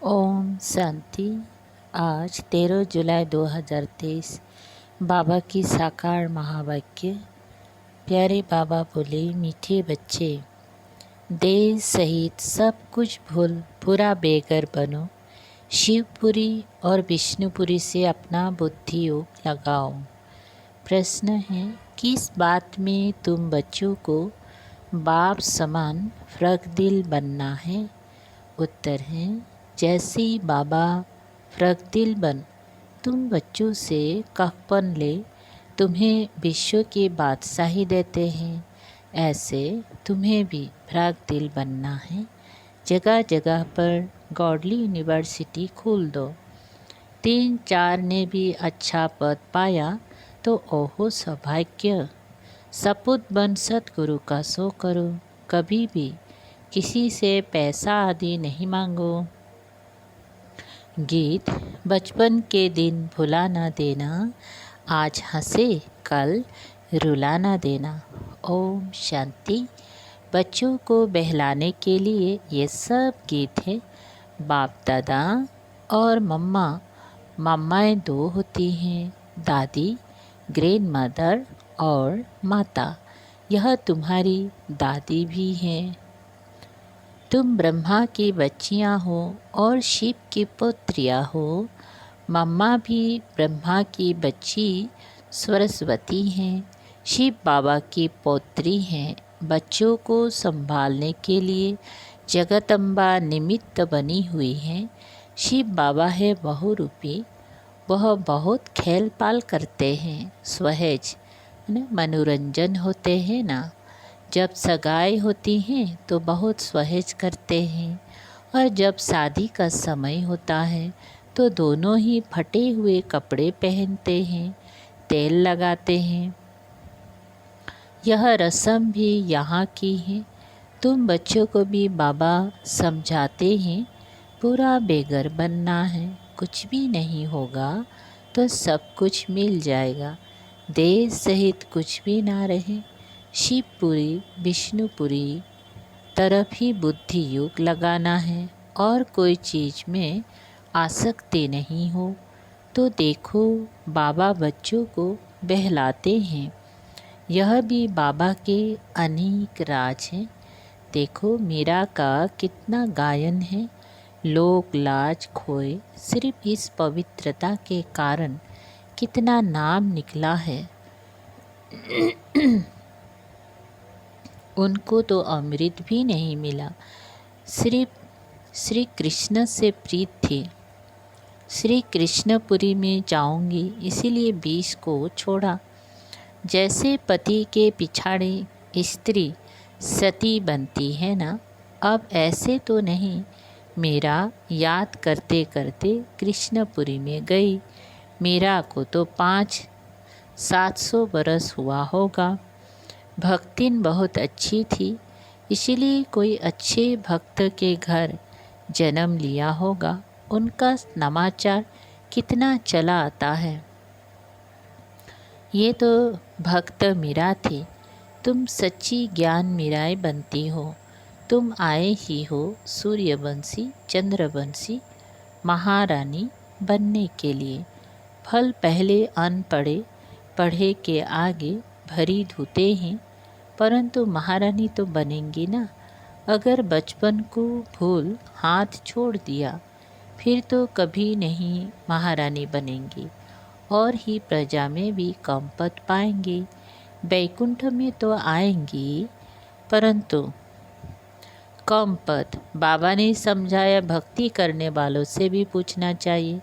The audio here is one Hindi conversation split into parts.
ओम शांति। आज 13 जुलाई 2023 बाबा की साकार महावाक्य। प्यारे बाबा बोले, मीठे बच्चे, देह सहित सब कुछ भूल पूरा बेघर बनो। शिवपुरी और विष्णुपुरी से अपना बुद्धि योग लगाओ। प्रश्न है, किस बात में तुम बच्चों को बाप समान फ्रगदिल बनना है? उत्तर है, जैसे ही बाबा फ्रगदिल बन तुम बच्चों से कहपन ले तुम्हें विश्व की बादशाही देते हैं, ऐसे तुम्हें भी फ्रगदिल बनना है। जगह जगह पर गॉडली यूनिवर्सिटी खोल दो। 3-4 ने भी अच्छा पद पाया तो ओहो सौभाग्य। सपूत बन सतगुरु का सो करो। कभी भी किसी से पैसा आदि नहीं मांगो। गीत, बचपन के दिन भुला ना देना, आज हंसे कल रुला ना देना। ओम शांति। बच्चों को बहलाने के लिए ये सब गीत है। बाप दादा और मम्माएँ 2 होती हैं, दादी ग्रैंड मदर और माता। यह तुम्हारी दादी भी हैं। तुम ब्रह्मा की बच्चियाँ हो और शिव की पुत्रियाँ हो। मम्मा भी ब्रह्मा की बच्ची सरस्वती हैं, शिव बाबा की पौत्री हैं। बच्चों को संभालने के लिए जगदम्बा निमित्त बनी हुई हैं। शिव बाबा है बहुरूपी, वह बहुत खेल पाल करते हैं। सहज मनोरंजन होते हैं ना। जब सगाई होती हैं तो बहुत सहज करते हैं, और जब शादी का समय होता है तो दोनों ही फटे हुए कपड़े पहनते हैं, तेल लगाते हैं। यह रस्म भी यहाँ की है। तुम बच्चों को भी बाबा समझाते हैं, पूरा बेघर बनना है, कुछ भी नहीं होगा तो सब कुछ मिल जाएगा। देह सहित कुछ भी ना रहे। शिवपुरी विष्णुपुरी तरफ ही बुद्धि योग लगाना है, और कोई चीज़ में आसक्ति नहीं हो। तो देखो, बाबा बच्चों को बहलाते हैं। यह भी बाबा के अनेक राज हैं। देखो, मीरा का कितना गायन है। लोक लाज खोए सिर्फ इस पवित्रता के कारण कितना नाम निकला है। उनको तो अमृत भी नहीं मिला, सिर्फ श्री कृष्ण से प्रीत थी। श्री कृष्णपुरी में जाऊंगी, इसीलिए 20 को छोड़ा। जैसे पति के पिछाड़े स्त्री सती बनती है ना, अब ऐसे तो नहीं। मेरा याद करते करते कृष्णपुरी में गई। मीरा को तो 500-700 बरस हुआ होगा। भक्तिन बहुत अच्छी थी, इसीलिए कोई अच्छे भक्त के घर जन्म लिया होगा। उनका समाचार कितना चला आता है। ये तो भक्त मीरा थी। तुम सच्ची ज्ञान मीराएँ बनती हो। तुम आए ही हो सूर्यवंशी चंद्रवंशी महारानी बनने के लिए। फल पहले अनपढ़े पढ़े के आगे भरी धुते हैं, परंतु महारानी तो बनेंगी ना। अगर बचपन को भूल हाथ छोड़ दिया, फिर तो कभी नहीं महारानी बनेंगी, और ही प्रजा में भी कम पद पाएंगी। बैकुंठ में तो आएंगी, परंतु कम पद। बाबा ने समझाया, भक्ति करने वालों से भी पूछना चाहिए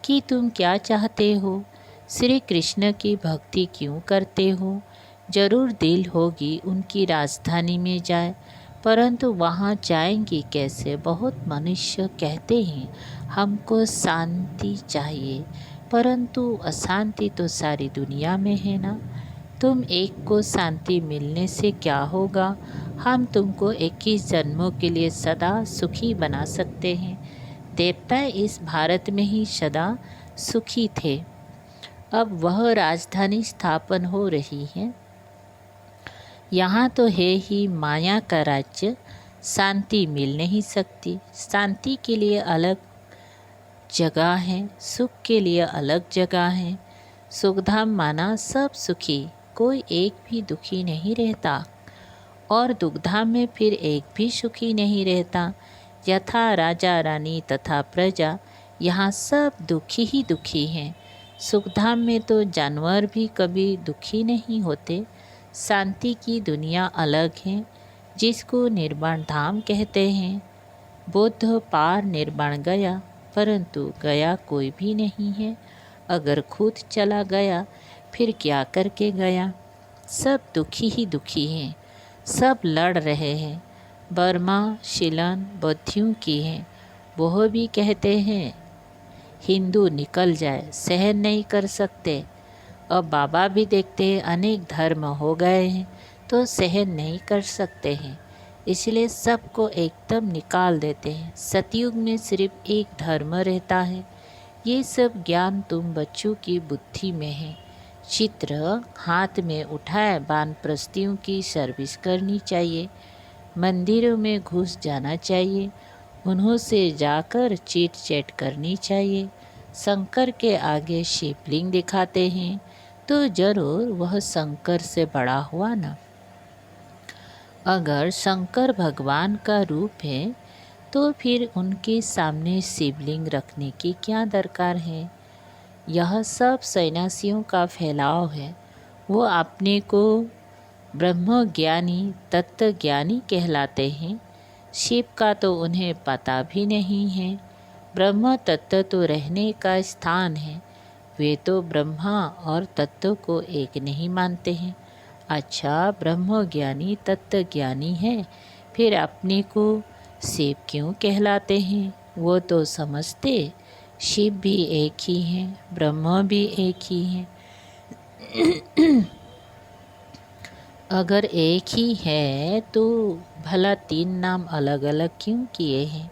कि तुम क्या चाहते हो, श्री कृष्ण की भक्ति क्यों करते हो। जरूर दिल होगी उनकी राजधानी में जाए, परंतु वहाँ जाएंगी कैसे। बहुत मनुष्य कहते हैं हमको शांति चाहिए, परंतु अशांति तो सारी दुनिया में है ना। तुम एक को शांति मिलने से क्या होगा। हम तुमको 21 जन्मों के लिए सदा सुखी बना सकते हैं। देवता इस भारत में ही सदा सुखी थे, अब वह राजधानी स्थापन हो रही है। यहाँ तो है ही माया का राज्य, शांति मिल नहीं सकती। शांति के लिए अलग जगह हैं, सुख के लिए अलग जगह हैं। सुखधाम माना सब सुखी, कोई एक भी दुखी नहीं रहता। और दुखधाम में फिर एक भी सुखी नहीं रहता। यथा राजा रानी तथा प्रजा, यहाँ सब दुखी ही दुखी हैं। सुखधाम में तो जानवर भी कभी दुखी नहीं होते। शांति की दुनिया अलग है, जिसको निर्वाण धाम कहते हैं। बुद्ध पार निर्वाण गया, परंतु गया कोई भी नहीं है। अगर खुद चला गया फिर क्या करके गया। सब दुखी ही दुखी हैं, सब लड़ रहे हैं। बर्मा शिलन बौद्धियों की हैं। वह भी कहते हैं हिंदू निकल जाए, सहन नहीं कर सकते। अब बाबा भी देखते हैं अनेक धर्म हो गए हैं तो सहन नहीं कर सकते हैं, इसलिए सबको एकदम निकाल देते हैं। सतयुग में सिर्फ एक धर्म रहता है। ये सब ज्ञान तुम बच्चों की बुद्धि में है। चित्र हाथ में उठाए वानप्रस्थियों की सर्विस करनी चाहिए। मंदिरों में घुस जाना चाहिए, उन्हों से जाकर चीट चैट करनी चाहिए। शंकर के आगे शिवलिंग दिखाते हैं तो जरूर वह शंकर से बड़ा हुआ ना। अगर शंकर भगवान का रूप है तो फिर उनके सामने शिवलिंग रखने की क्या दरकार है। यह सब सन्यासियों का फैलाव है। वो अपने को ब्रह्म ज्ञानी तत्व ज्ञानी कहलाते हैं। शिव का तो उन्हें पता भी नहीं है। ब्रह्म तत्व तो रहने का स्थान है। वे तो ब्रह्मा और तत्व को एक नहीं मानते हैं। अच्छा, ब्रह्म ज्ञानी तत्व ज्ञानी है, फिर अपने को शिव क्यों कहलाते हैं। वो तो समझते शिव भी एक ही हैं, ब्रह्म भी एक ही हैं। अगर एक ही है तो भला तीन नाम अलग अलग क्यों किए हैं।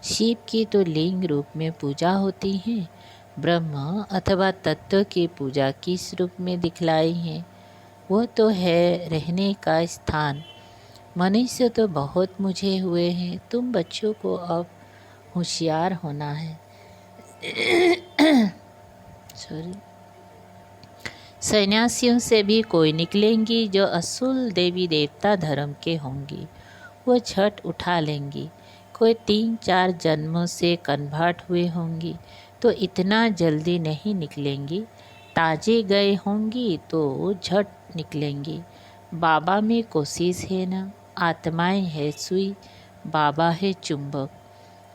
शिव की तो लिंग रूप में पूजा होती है, ब्रह्म अथवा तत्व की पूजा किस रूप में दिखलाई है। वो तो है रहने का स्थान। मनुष्य तो बहुत मुझे हुए हैं, तुम बच्चों को अब होशियार होना है। सॉरी। सन्यासियों से भी कोई निकलेंगी जो असूल देवी देवता धर्म के होंगी, वो झट उठा लेंगी। कोई 3-4 जन्मों से कन्वर्ट हुए होंगी तो इतना जल्दी नहीं निकलेंगी। ताजे गए होंगी तो झट निकलेंगी। बाबा में कोशिश है ना, आत्माएं है सुई, बाबा है चुंबक।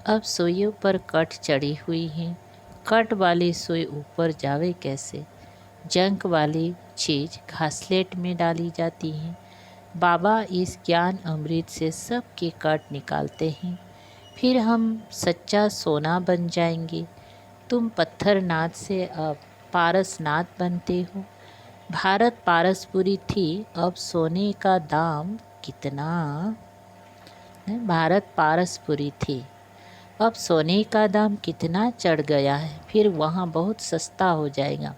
अब सुइयों पर कट चढ़ी हुई हैं, कट वाली सुई ऊपर जावे कैसे। जंक वाली चीज़ घासलेट में डाली जाती है। बाबा इस ज्ञान अमृत से सबके कट निकालते हैं, फिर हम सच्चा सोना बन जाएंगे। तुम पत्थरनाथ से अब पारसनाथ बनते हो। भारत पारसपुरी थी, अब सोने का दाम कितना। भारत पारसपुरी थी, अब सोने का दाम कितना चढ़ गया है, फिर वहाँ बहुत सस्ता हो जाएगा।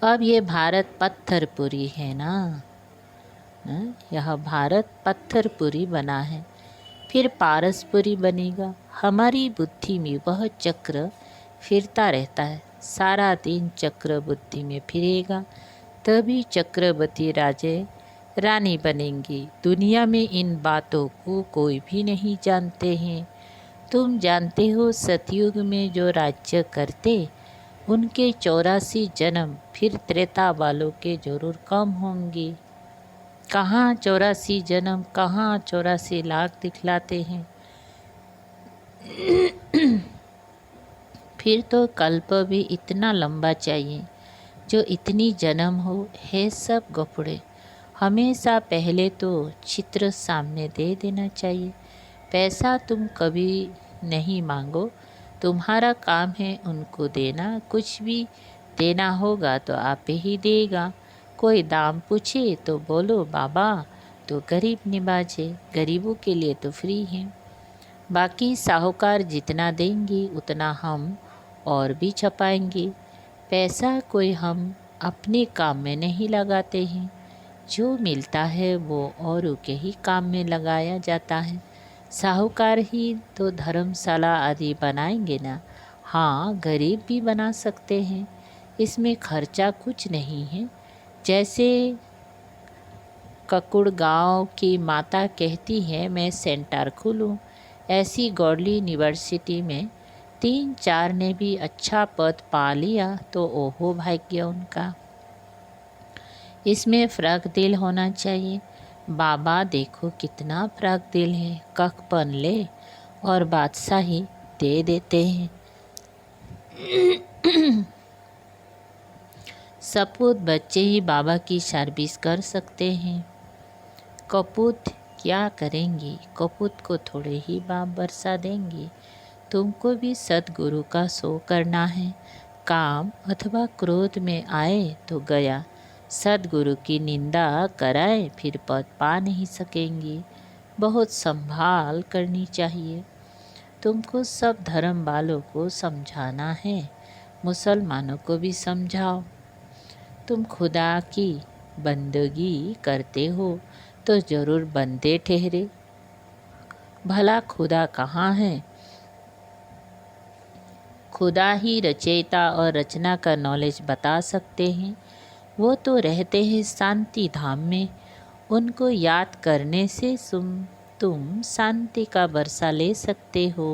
अब ये भारत पत्थरपुरी है ना, यह भारत पत्थरपुरी बना है, फिर पारसपुरी बनेगा। हमारी बुद्धि में वह चक्र फिरता रहता है, सारा दिन चक्र बुद्धि में फिरेगा, तभी चक्रवर्ती राजे रानी बनेंगी। दुनिया में इन बातों को कोई भी नहीं जानते हैं। तुम जानते हो सतयुग में जो राज्य करते उनके 84 जन्म फिर त्रेता वालों के जरूर कम होंगे। कहाँ 84 जन्म, कहाँ 84 लाख दिखलाते हैं। फिर तो कल्प भी इतना लंबा चाहिए जो इतनी जन्म हो। है सब गपड़े। हमेशा पहले तो चित्र सामने दे देना चाहिए। पैसा तुम कभी नहीं मांगो, तुम्हारा काम है उनको देना। कुछ भी देना होगा तो आप ही देगा। कोई दाम पूछे तो बोलो बाबा तो गरीब निवाजे, गरीबों के लिए तो फ्री है। बाकी साहूकार जितना देंगे उतना हम और भी छपाएंगे। पैसा कोई हम अपने काम में नहीं लगाते हैं, जो मिलता है वो औरों के ही काम में लगाया जाता है। साहूकार ही तो धर्मशाला आदि बनाएंगे ना, हाँ, गरीब भी बना सकते हैं। इसमें खर्चा कुछ नहीं है। जैसे ककुड़ गांव की माता कहती है मैं सेंटर खोलूं, ऐसी गौडली यूनिवर्सिटी में 3-4 ने भी अच्छा पद पा लिया तो ओहो भाग्य उनका। इसमें फ़र्क दिल होना चाहिए। बाबा देखो कितना फ़र्क दिल है, कखपन ले और बादशाही दे देते हैं। सपूत बच्चे ही बाबा की सर्विस कर सकते हैं। कपूत क्या करेंगी? कपूत को थोड़े ही बाप बरसा देंगी। तुमको भी सतगुरु का शो करना है। काम अथवा क्रोध में आए तो गया। सतगुरु की निंदा कराए फिर पद पा नहीं सकेंगी। बहुत संभाल करनी चाहिए। तुमको सब धर्म वालों को समझाना है। मुसलमानों को भी समझाओ। तुम खुदा की बंदगी करते हो तो ज़रूर बंदे ठहरे। भला खुदा कहाँ है? खुदा ही रचयिता और रचना का नॉलेज बता सकते हैं। वो तो रहते हैं शांति धाम में। उनको याद करने से तुम शांति का बरसा ले सकते हो।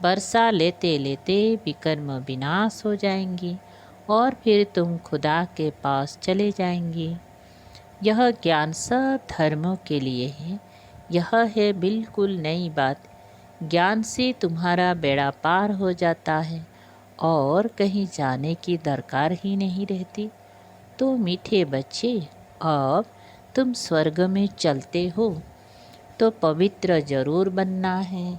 बरसा लेते लेते विकर्म विनाश हो जाएंगी और फिर तुम खुदा के पास चले जाएंगी। यह ज्ञान सब धर्मों के लिए है। यह है बिल्कुल नई बात। ज्ञान से तुम्हारा बेड़ा पार हो जाता है और कहीं जाने की दरकार ही नहीं रहती। तो मीठे बच्चे, अब तुम स्वर्ग में चलते हो तो पवित्र जरूर बनना है।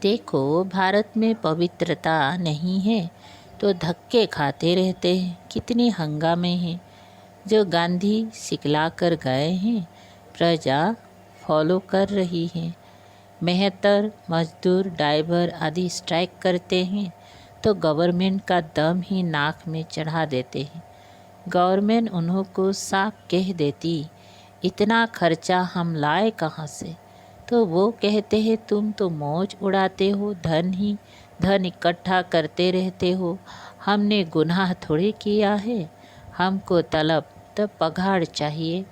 देखो, भारत में पवित्रता नहीं है तो धक्के खाते रहते हैं। कितने हंगामे हैं जो गांधी सिखला कर गए हैं, प्रजा फॉलो कर रही है। मेहतर, मजदूर, ड्राइवर आदि स्ट्राइक करते हैं तो गवर्नमेंट का दम ही नाक में चढ़ा देते हैं। गवर्नमेंट उन्हों को साफ कह देती, इतना खर्चा हम लाए कहाँ से? तो वो कहते हैं तुम तो मौज उड़ाते हो, धन इकट्ठा करते रहते हो। हमने गुनाह थोड़ी किया है। हमको तलब तब पगार चाहिए।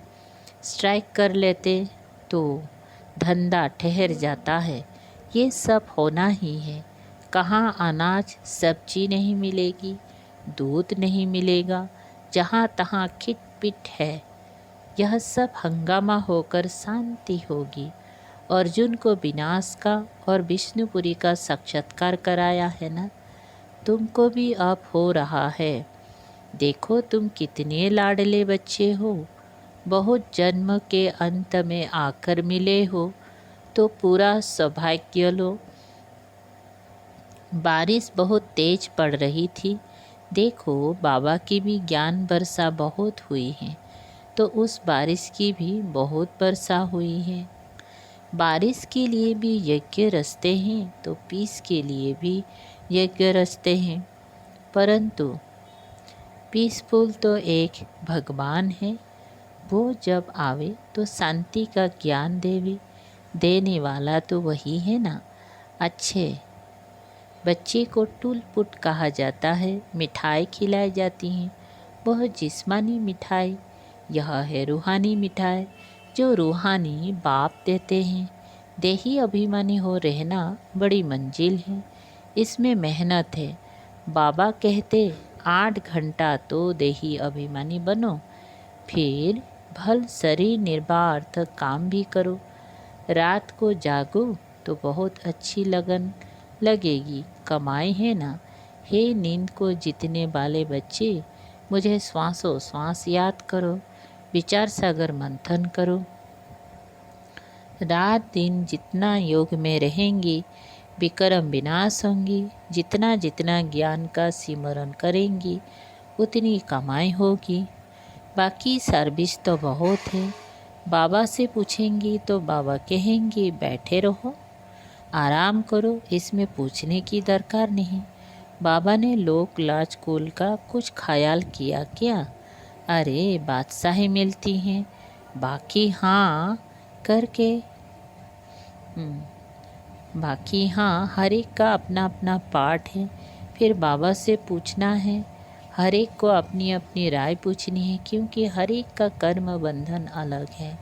स्ट्राइक कर लेते तो धंधा ठहर जाता है। ये सब होना ही है। कहाँ अनाज सब्जी नहीं मिलेगी, दूध नहीं मिलेगा, जहाँ तहाँ खिटपिट है। यह सब हंगामा होकर शांति होगी। अर्जुन को विनाश का और विष्णुपुरी का साक्षात्कार कराया है ना। तुमको भी अब हो रहा है। देखो तुम कितने लाडले बच्चे हो। बहुत जन्म के अंत में आकर मिले हो तो पूरा सौभाग्य लो। बारिश बहुत तेज पड़ रही थी। देखो, बाबा की भी ज्ञान वर्षा बहुत हुई है तो उस बारिश की भी बहुत वर्षा हुई है। बारिश के लिए भी यज्ञ रचते हैं तो पीस के लिए भी यज्ञ रचते हैं। परंतु पीसफुल तो एक भगवान है। वो जब आवे तो शांति का ज्ञान देने वाला तो वही है ना। अच्छे बच्चे को टूलपुट कहा जाता है। मिठाई खिलाई जाती हैं, वह जिस्मानी मिठाई। यह है रूहानी मिठाई जो रूहानी बाप देते हैं। देही अभिमानी हो रहना बड़ी मंजिल है। इसमें मेहनत है। बाबा कहते 8 घंटा तो देही अभिमानी बनो, फिर भल शरीर निर्बाध काम भी करो। रात को जागो तो बहुत अच्छी लगन लगेगी। कमाई है ना। हे नींद को जीतने वाले बच्चे, मुझे श्वासों श्वास याद करो। विचार सागर मंथन करो। रात दिन जितना योग में रहेंगी विक्रम विनाश होंगी। जितना जितना ज्ञान का सिमरन करेंगी उतनी कमाई होगी। बाकी सर्विस तो बहुत है। बाबा से पूछेंगी तो बाबा कहेंगे बैठे रहो, आराम करो, इसमें पूछने की दरकार नहीं। बाबा ने लोक लाज कुल का कुछ ख्याल किया क्या? अरे बादशाही मिलती हैं, बाकी हाँ करके बाकी हाँ, हर एक का अपना अपना पार्ट है। फिर बाबा से पूछना है, हर एक को अपनी अपनी राय पूछनी है, क्योंकि हर एक का कर्म बंधन अलग है।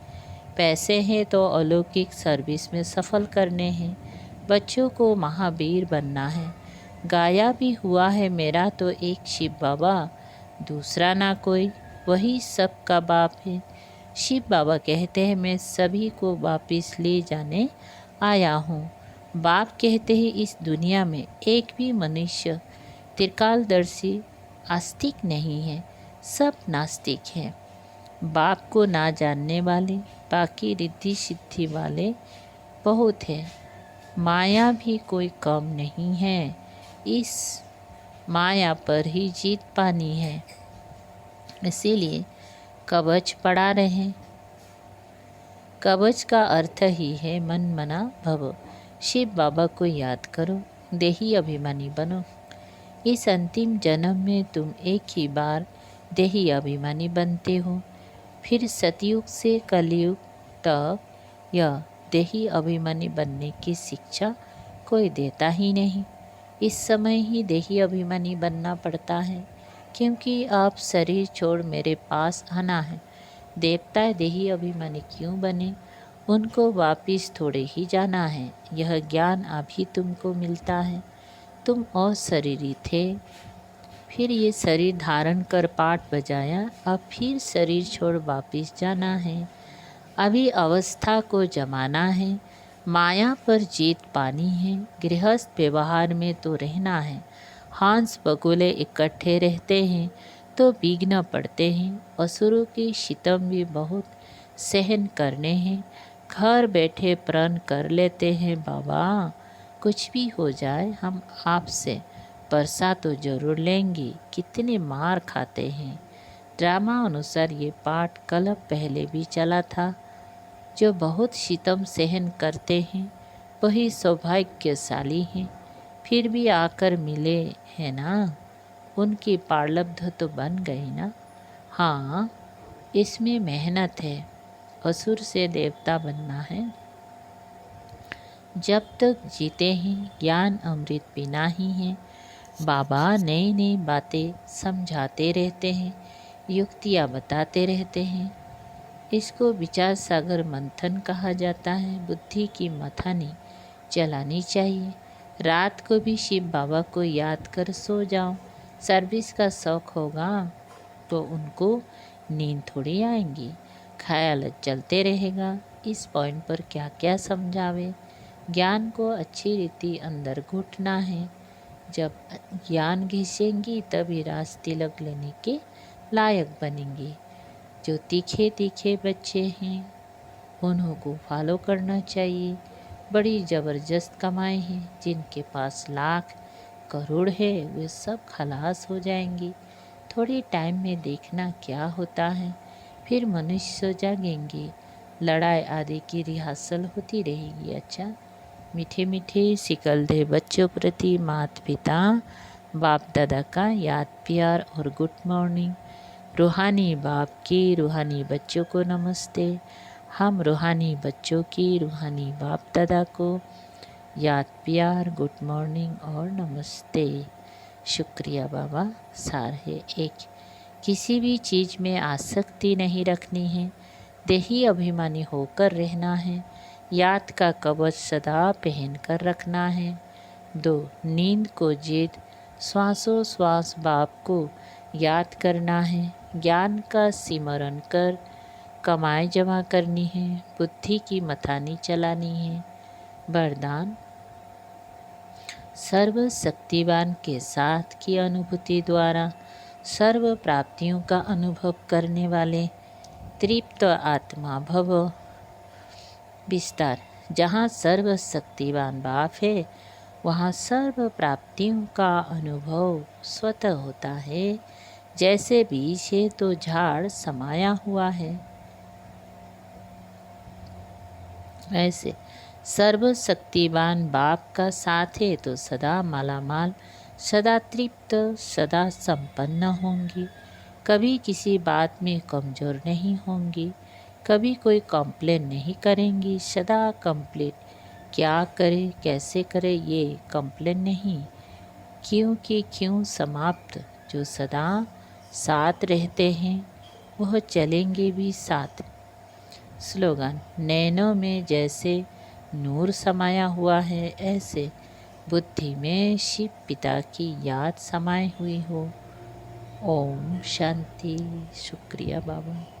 पैसे हैं तो अलौकिक सर्विस में सफल करने हैं, बच्चों को महावीर बनना है। गाया भी हुआ है मेरा तो एक शिव बाबा, दूसरा ना कोई, वही सबका बाप है। शिव बाबा कहते हैं मैं सभी को वापिस ले जाने आया हूँ। बाप कहते हैं इस दुनिया में एक भी मनुष्य त्रिकालदर्शी आस्तिक नहीं है, सब नास्तिक हैं। बाप को ना जानने वाले, बाकी रिद्धि सिद्धि वाले बहुत हैं। माया भी कोई कम नहीं है, इस माया पर ही जीत पानी है। इसीलिए कवच पढ़ा रहे। कवच का अर्थ ही है मन मना भव। शिव बाबा को याद करो, देही अभिमानी बनो। इस अंतिम जन्म में तुम एक ही बार देही अभिमानी बनते हो, फिर सतयुग से कलयुग तक यह देही अभिमानी बनने की शिक्षा कोई देता ही नहीं। इस समय ही देही अभिमानी बनना पड़ता है, क्योंकि आप शरीर छोड़ मेरे पास आना है। देवता देही अभिमानी क्यों बने? उनको वापिस थोड़े ही जाना है। यह ज्ञान अभी तुमको मिलता है। तुम अशरीरी थे, फिर ये शरीर धारण कर पाठ बजाया, अब फिर शरीर छोड़ वापिस जाना है। अभी अवस्था को जमाना है, माया पर जीत पानी है। गृहस्थ व्यवहार में तो रहना है। हंस बगुले इकट्ठे रहते हैं तो विघ्न पड़ते हैं। असुरों की शितम भी बहुत सहन करने हैं। घर बैठे प्रण कर लेते हैं बाबा, कुछ भी हो जाए हम आपसे परसा तो जरूर लेंगे। कितने मार खाते हैं। ड्रामा अनुसार ये पाठ कल पहले भी चला था। जो बहुत शितम सहन करते हैं वही सौभाग्यशाली हैं। फिर भी आकर मिले हैं ना, उनकी प्रारब्ध तो बन गई ना। हाँ, इसमें मेहनत है। असुर से देवता बनना है। जब तक जीते हैं ज्ञान अमृत पीना ही है। बाबा नई नई बातें समझाते रहते हैं, युक्तियाँ बताते रहते हैं। इसको विचार सागर मंथन कहा जाता है। बुद्धि की मथानी चलानी चाहिए। रात को भी शिव बाबा को याद कर सो जाओ। सर्विस का शौक होगा तो उनको नींद थोड़ी आएंगी, ख्याल चलते रहेगा। इस पॉइंट पर क्या क्या समझावे। ज्ञान को अच्छी रीति अंदर घुटना है। जब ज्ञान घिसेंगी तभी रास तिलक लेने के लायक बनेंगी। जो तीखे तीखे बच्चे हैं उन्हों को फॉलो करना चाहिए। बड़ी ज़बरदस्त कमाई है। जिनके पास लाख करोड़ है वे सब खलास हो जाएंगी। थोड़ी टाइम में देखना क्या होता है, फिर मनुष्य जागेंगे। लड़ाई आदि की रिहर्सल होती रहेगी। अच्छा, मीठे मीठे सिकलदे बच्चों प्रति माता पिता बाप दादा का याद प्यार और गुड मॉर्निंग। रूहानी बाप की रूहानी बच्चों को नमस्ते। हम रूहानी बच्चों की रूहानी बाप दादा को याद प्यार गुड मॉर्निंग और नमस्ते। शुक्रिया बाबा। सार है एक, किसी भी चीज़ में आसक्ति नहीं रखनी है। देही अभिमानी होकर रहना है। याद का कवच सदा पहन कर रखना है। 2, नींद को जीत श्वासों श्वास बाप को याद करना है। ज्ञान का सिमरन कर कमाई जमा करनी है। बुद्धि की मथानी चलानी है। वरदान, सर्व शक्तिवान के साथ की अनुभूति द्वारा सर्व प्राप्तियों का अनुभव करने वाले तृप्त आत्मा भव। विस्तार, जहाँ सर्व शक्तिवान बाप है वहाँ सर्व प्राप्तियों का अनुभव स्वतः होता है। जैसे बीज है तो झाड़ समाया हुआ है, ऐसे सर्वशक्तिवान बाप का साथ है तो सदा मालामाल, सदा तृप्त, सदा संपन्न होंगी। कभी किसी बात में कमज़ोर नहीं होंगी, कभी कोई कंप्लेन नहीं करेंगी, सदा कंप्लीट क्या करे कैसे करे ये कंप्लेन नहीं, क्योंकि क्यों समाप्त जो सदा साथ रहते हैं वह चलेंगे भी साथ। स्लोगन, नैनों में जैसे नूर समाया हुआ है, ऐसे बुद्धि में शिव पिता की याद समाई हुई हो। ओम शांति। शुक्रिया बाबा।